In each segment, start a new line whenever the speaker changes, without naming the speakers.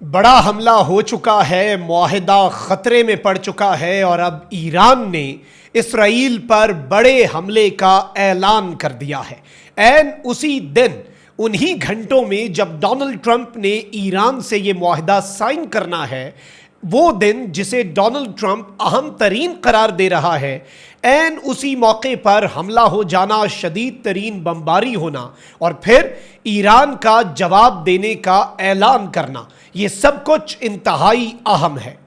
बड़ा हमला हो चुका है, मुआहिदा खतरे में पड़ चुका है और अब ईरान ने इसराइल पर बड़े हमले का ऐलान कर दिया है। ऐन उसी दिन, उन्हीं घंटों में जब डोनाल्ड ट्रंप ने ईरान से ये मुआहिदा साइन करना है, वो दिन जिसे डोनाल्ड ट्रंप अहम तरीन करार दे रहा है, ऐन उसी मौके पर हमला हो जाना, शदीद तरीन बमबारी होना और फिर ईरान का जवाब देने का ऐलान करना, ये सब कुछ इंतहाई अहम है।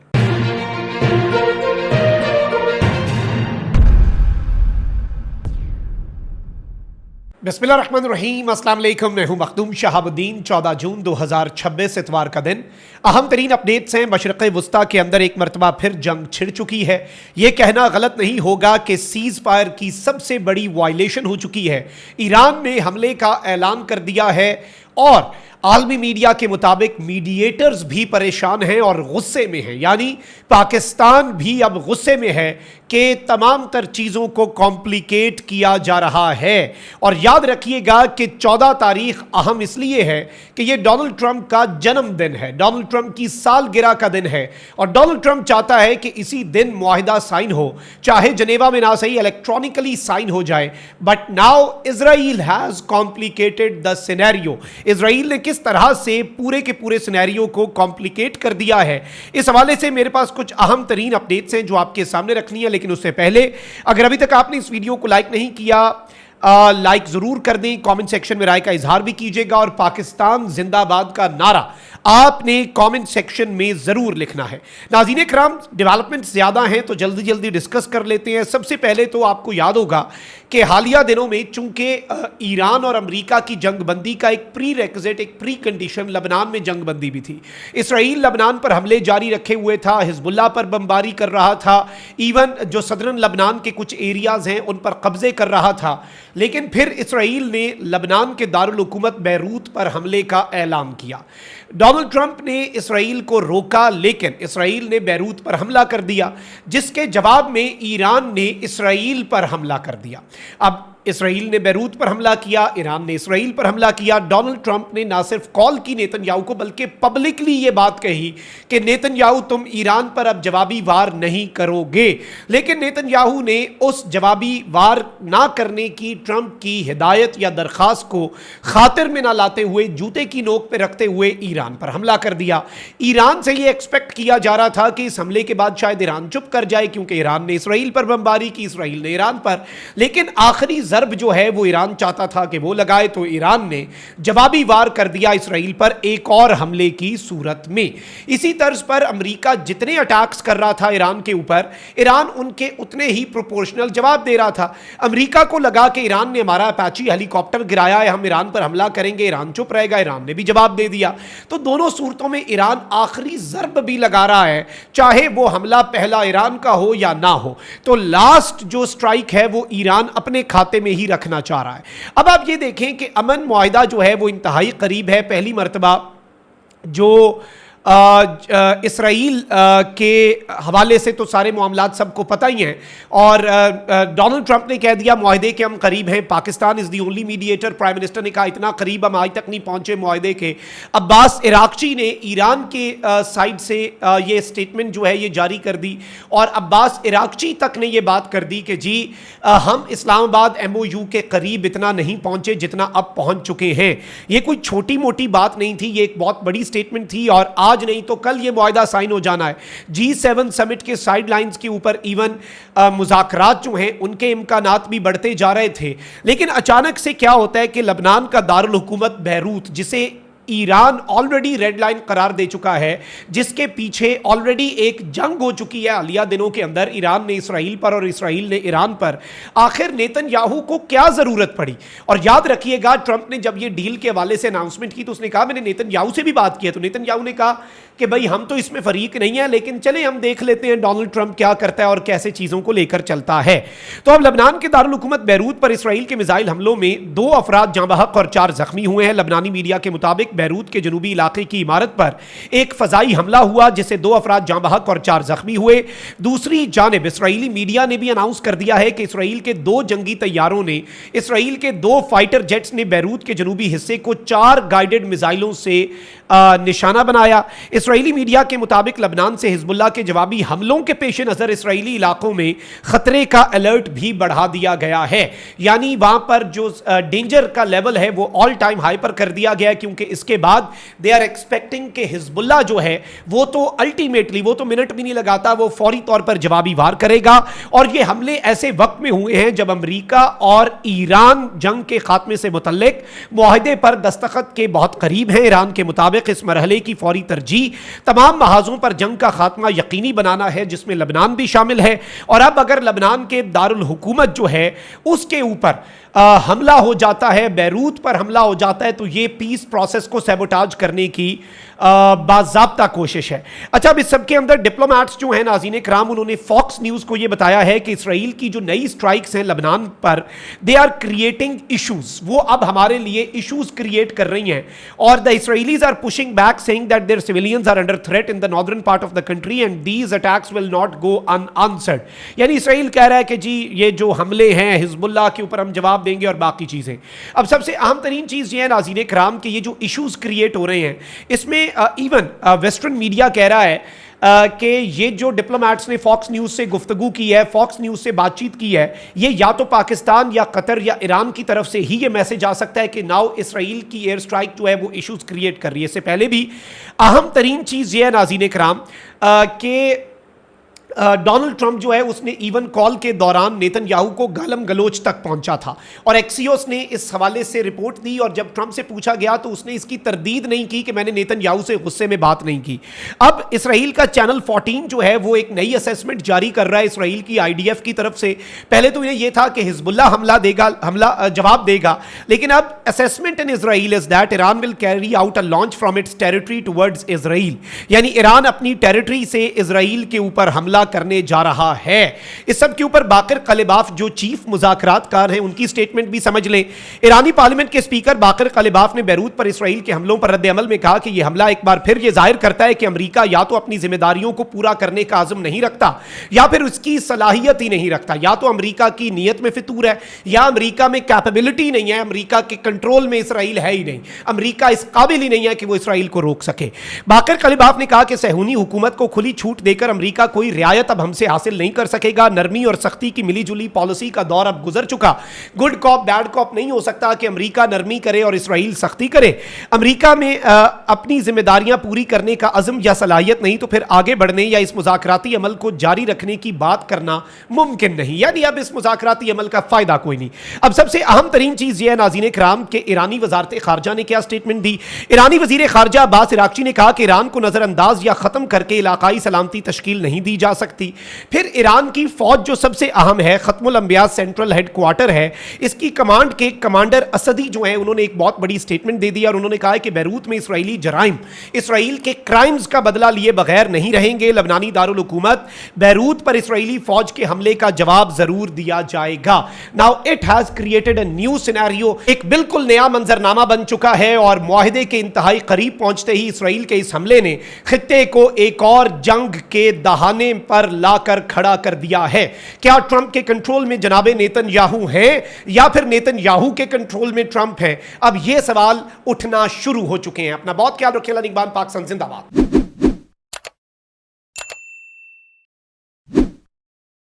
बिस्मिल्लाहिर्रहमानिर्रहीम, अस्सलाम वालेकुम। मैं हूं मखदूम शहाबुद्दीन। 14 जून 2026 इतवार का दिन। अहम तरीन अपडेट्स हैं। मशरिक़ वुस्ता के अंदर एक मरतबा फिर जंग छिड़ चुकी है। यह कहना गलत नहीं होगा कि सीज़ फायर की सबसे बड़ी वायलेशन हो चुकी है। ईरान ने हमले का ऐलान कर दिया है और आलमी मीडिया के मुताबिक मीडिएटर्स भी परेशान हैं और गुस्से में हैं। यानी पाकिस्तान भी अब गुस्से में है कि तमाम तर चीज़ों को कॉम्प्लिकेट किया जा रहा है। और याद रखिएगा कि 14 तारीख अहम इसलिए है कि यह डोनाल्ड ट्रंप का जन्मदिन है, डोनाल्ड ट्रंप की सालगिरह का दिन है और डोनाल्ड ट्रंप चाहता है कि इसी दिन मुआहिदा साइन हो, चाहे जनेवा में ना सही इलेक्ट्रॉनिकली साइन हो जाए। But now Israel has complicated the scenario. Israel ने किस तरह से पूरे के पूरे सिनेरियो को कॉम्प्लिकेट कर दिया है, इस हवाले से मेरे पास कुछ अहम तरीन अपडेट्स हैं जो आपके सामने रखनी है। लेकिन उससे पहले अगर अभी तक आपने इस वीडियो को लाइक नहीं किया, लाइक जरूर कर दें, कमेंट सेक्शन में राय का इजहार भी कीजिएगा और पाकिस्तान जिंदाबाद का नारा आपने कमेंट सेक्शन में जरूर लिखना है। नाज़रीन इकराम, डेवलपमेंट ज्यादा हैं तो जल्दी जल्दी डिस्कस कर लेते हैं। सबसे पहले तो आपको याद होगा कि हालिया दिनों में चूंकि ईरान और अमेरिका की जंगबंदी का एक प्री रेक्विजिट, एक प्री कंडीशन लबनान में जंगबंदी भी थी। इसराइल लबनान पर हमले जारी रखे हुए था, हिजबुल्लाह पर बमबारी कर रहा था, इवन जो सदरन लबनान के कुछ एरियाज हैं उन पर कब्जे कर रहा था। लेकिन फिर इसराइल ने लबनान के दारुल हुकूमत बैरूत पर हमले का ऐलान किया। डोनाल्ड ट्रंप ने इसराइल को रोका, लेकिन इसराइल ने बैरूत पर हमला कर दिया, जिसके जवाब में ईरान ने इसराइल पर हमला कर दिया। अब इसराइल ने बैरूत पर हमला किया, ईरान ने इसराइल पर हमला किया। डोनाल्ड ट्रंप ने ना सिर्फ कॉल की नेतन्याहू को, बल्कि पब्लिकली ये बात कही कि नेतन्याहू तुम ईरान पर अब जवाबी वार नहीं करोगे। लेकिन नेतन्याहू ने उस जवाबी वार ना करने की ट्रंप की हिदायत या दरखास्त को खातिर में ना लाते हुए, जूते की नोक पर रखते हुए ईरान पर हमला कर दिया। ईरान से ये एक्सपेक्ट किया जा रहा था कि इस हमले के बाद शायद ईरान चुप कर जाए, क्योंकि ईरान ने इसराइल पर बमबारी की, इसराइल ने ईरान पर। लेकिन आखिरी ज़र्ब जो है वो ईरान चाहता था कि वो लगाए, तो ईरान ने जवाबी वार कर दिया इसराइल पर एक और हमले की सूरत में। इसी तर्ज पर अमेरिका जितने अटैक्स कर रहा था ईरान के ऊपर, ईरान उनके उतने ही प्रोपोर्शनल जवाब दे रहा था। अमेरिका को लगा कि ईरान ने हमारा अपाची हेलीकॉप्टर गिराया है, हम ईरान पर हमला करेंगे, ईरान चुप रहेगा, ईरान ने भी जवाब दे दिया। तो दोनों सूरतों में ईरान आखिरी ज़र्ब भी लगा रहा है, चाहे वो हमला पहला ईरान का हो या ना हो। तो लास्ट जो स्ट्राइक है वो ईरान अपने खाते में ही रखना चाह रहा है। अब आप ये देखें कि अमन मुआहिदा जो है वो इंतहाई करीब है। पहली मर्तबा जो इसराइल के हवाले से तो सारे मामलात सबको पता ही हैं और डोनाल्ड ट्रंप ने कह दिया मुआहिदे के हम करीब हैं, Pakistan is the only mediator. Prime minister ने कहा इतना करीब हम आज तक नहीं पहुंचे मुआहिदे के। अब्बास इराक्ची ने ईरान के साइड से ये स्टेटमेंट जो है ये जारी कर दी और अब्बास इराक्ची तक ने ये बात कर दी कि जी हम इस्लामाबाद MOU के करीब इतना नहीं पहुंचे जितना अब पहुंच चुके हैं। ये कोई छोटी मोटी बात नहीं थी, ये एक बहुत बड़ी स्टेटमेंट थी और आज नहीं तो कल ये मुआहिदा साइन हो जाना है। G7 समिट के साइडलाइंस के ऊपर इवन मुज़ाकरात जो हैं उनके इम्कानात भी बढ़ते जा रहे थे। लेकिन अचानक से क्या होता है कि लबनान का दारुल हुकूमत बैरूत, जिसे ईरान ऑलरेडी रेड लाइन करार दे चुका है, जिसके पीछे ऑलरेडी एक जंग हो चुकी है हालिया दिनों के अंदर, ईरान ने इसराइल पर और इसराइल ने ईरान पर, आखिर नेतन्याहू को क्या जरूरत पड़ी। और याद रखिएगा ट्रंप ने जब ये डील के हवाले से अनाउंसमेंट की तो उसने कहा मैंने नेतन्याहू से भी बात की है, तो नेतन्याहू ने कहा कि भाई हम तो इसमें फरीक नहीं है, लेकिन चले हम देख लेते हैं डोनाल्ड ट्रंप क्या करता है और कैसे चीजों को लेकर चलता है। तो अब लबनान के दारुल हुकूमत बैरूत पर इसराइल के मिसाइल हमलों में 2 अफराद जाँ बहक और 4 जख्मी हुए हैं। लबनानी मीडिया के मुताबिक बैरूत के जनूबी इलाके की इमारत पर एक फजाई हमला हुआ जिससे 2 अफराद जाँ बहक और 4 जख्मी हुए। दूसरी जानिब इसराइली मीडिया ने भी अनाउंस कर दिया है कि इसराइल के 2 जंगी तैयारों ने, इसराइल के 2 फाइटर जेट्स ने बैरूत के जनूबी हिस्से को 4 गाइडेड मिसाइलों से निशाना बनाया। इसराइली मीडिया के मुताबिक लबनान से हिजबुल्लाह के जवाबी हमलों के पेश नज़र इसराइली इलाकों में खतरे का अलर्ट भी बढ़ा दिया गया है, यानी वहां पर जो डेंजर का लेवल है वो ऑल टाइम हाई पर कर दिया गया, क्योंकि इसके बाद दे आर एक्सपेक्टिंग कि हिजबुल्लाह जो है वो तो अल्टीमेटली वो तो मिनट भी नहीं लगाता, वो फौरी तौर पर जवाबी वार करेगा। और ये हमले ऐसे वक्त में हुए हैं जब अमेरिका और ईरान जंग के खात्मे से मुतल्लिक मुआहदे पर दस्तखत के बहुत करीब हैं। ईरान के मुताबिक इस मरहले की फौरी तरजीह तमाम महाजों पर जंग का खात्मा यकीनी बनाना है, जिसमें लबनान भी शामिल है। और अब अगर लबनान के दारुल हुकूमत जो है उसके ऊपर हमला हो जाता है, बैरूत पर हमला हो जाता है, तो ये पीस प्रोसेस को सैबोटाज करने की बाज़ाब्ता कोशिश है। अच्छा, अब इस सब के अंदर डिप्लोमैट्स जो हैं नाज़रीन कराम, उन्होंने फॉक्स न्यूज़ को ये बताया है कि इसराइल की जो नई स्ट्राइक्स हैं लबनान पर, दे आर क्रिएटिंग इशूज़, वो अब हमारे लिए इशूज़ क्रिएट कर रही हैं। और the Israelis are pushing back saying that their civilians are under threat in the northern part of the country and these attacks will not go unanswered. यानी Israel कह रहा है कि जी ये जो हमले हैं हिजबुल्लाह के ऊपर हम जवाब देंगे और बाकी चीज़ें। अब सबसे अहम तरीन चीज़ ये है नाज़रीन कराम कि ये जो इशूज़ क्रिएट हो रहे हैं इसमें इवन वेस्टर्न मीडिया कह रहा है कि ये जो डिप्लोमैट्स ने फॉक्स न्यूज़ से गुफ्तगू की है, फॉक्स न्यूज़ से बातचीत की है, ये या तो पाकिस्तान या कतर या ईरान की तरफ से ही ये मैसेज आ सकता है कि नाउ इसराइल की एयर स्ट्राइक जो है वो इशूज़ क्रिएट कर रही है। इससे पहले भी अहम तरीन चीज़ ये है नाज़रीन कराम कि डोनाल्ड ट्रंप जो है उसने इवन कॉल के दौरान नेतन्याहू को गालम गलोच तक पहुंचा था और एक्सियोस ने इस हवाले से रिपोर्ट दी। और जब ट्रंप से पूछा गया तो उसने इसकी तरदीद नहीं की कि मैंने नेतन्याहू से गुस्से में बात नहीं की। अब इसराइल का चैनल 14 जो है वो एक नई असेसमेंट जारी कर रहा है इसराइल की आईडीएफ की तरफ से। पहले तो ये था कि हिजबुल्लाह हमला जवाब देगा, लेकिन अब assessment in Israel is that Iran will carry out a launch from its territory towards Israel, यानी ईरान अपनी टेरिटरी से इसराइल के ऊपर हमला करने जा रहा है। इस सब के ऊपर बाकर कलिबाफ जो चीफ मुज़ाकरातकार हैं उनकी स्टेटमेंट भी समझ लें। ईरानी पार्लियामेंट के स्पीकर बाकर कलिबाफ ने बैरूत पर इसराइल के हमलों पर रद्द अमल में कहा कि यह हमला एक बार फिर यह जाहिर करता है कि अमेरिका या तो अपनी जिम्मेदारियों को पूरा करने का आज़म नहीं रखता या फिर उसकी सलाहियत ही नहीं रखता। या तो अमेरिका की नीयत में फितूर है या अमेरिका में कैपेबिलिटी नहीं है, अमेरिका के कंट्रोल में इसराइल है ही नहीं, अमेरिका इस काबिल ही नहीं है कि वो इसराइल को रोक सके। बाकर कलिबाफ ने कहा कि सहूनी हुकूमत को खुली छूट देकर अमेरिका कोई रियायत अब हमसे हासिल नहीं कर सकेगा। नरमी और सख्ती की मिलीजुली पॉलिसी का दौर अब गुजर चुका। गुड कॉप बैड कॉप नहीं हो सकता कि अमेरिका नरमी करे और इसराइल सख्ती करे। अमेरिका में अपनी जिम्मेदारियां पूरी करने का अज़म या सलाहियत नहीं तो फिर आगे बढ़ने या इस मुज़ाकराती अमल को जारी रखने की बात करना मुमकिन नहीं, यानी अब इस मुज़ाकराती अमल का फायदा कोई नहीं। अब सबसे अहम तरीन चीज यह है नाज़रीन कराम के ईरानी वज़ारत खारजा ने क्या स्टेटमेंट दी। ईरानी वज़ीर खारजा अब्बास इराक़ची ने कहा कि ईरान को नजरअंदाज या खत्म करके इलाकाई सलामती तश्कील नहीं दी जा सकती। फिर ईरान की फौज जो सबसे अहम है, खत्मुल अंबिया सेंट्रल हेडक्वार्टर है, इसकी कमांड के कमांडर असदी जो है उन्होंने एक बहुत बड़ी स्टेटमेंट दे दी और उन्होंने कहा कि बैरूत में इसराइली जराइम इसराइल के क्राइम्स का बदला लिए बगैर नहीं रहेंगे। लबनानी दारुल हुकूमत बैरूत पर इसराइली फौज के हमले का जवाब जरूर दिया जाएगा। Now it has created a new scenario, एक बिल्कुल नया मंजरनामा बन चुका है और मुआहिदे के इंतहाई करीब पहुंचते ही इसराइल के इस हमले ने खित्ते को एक और जंग के दहाने पर लाकर खड़ा कर दिया है। क्या ट्रंप के कंट्रोल में जनाबे नेतन्याहू हैं या फिर नेतन्याहू के कंट्रोल में ट्रंप है? अब यह सवाल उठना शुरू हो चुके हैं। अपना बहुत ख्याल रखिएगा। निगरान पाकिस्तान जिंदाबाद।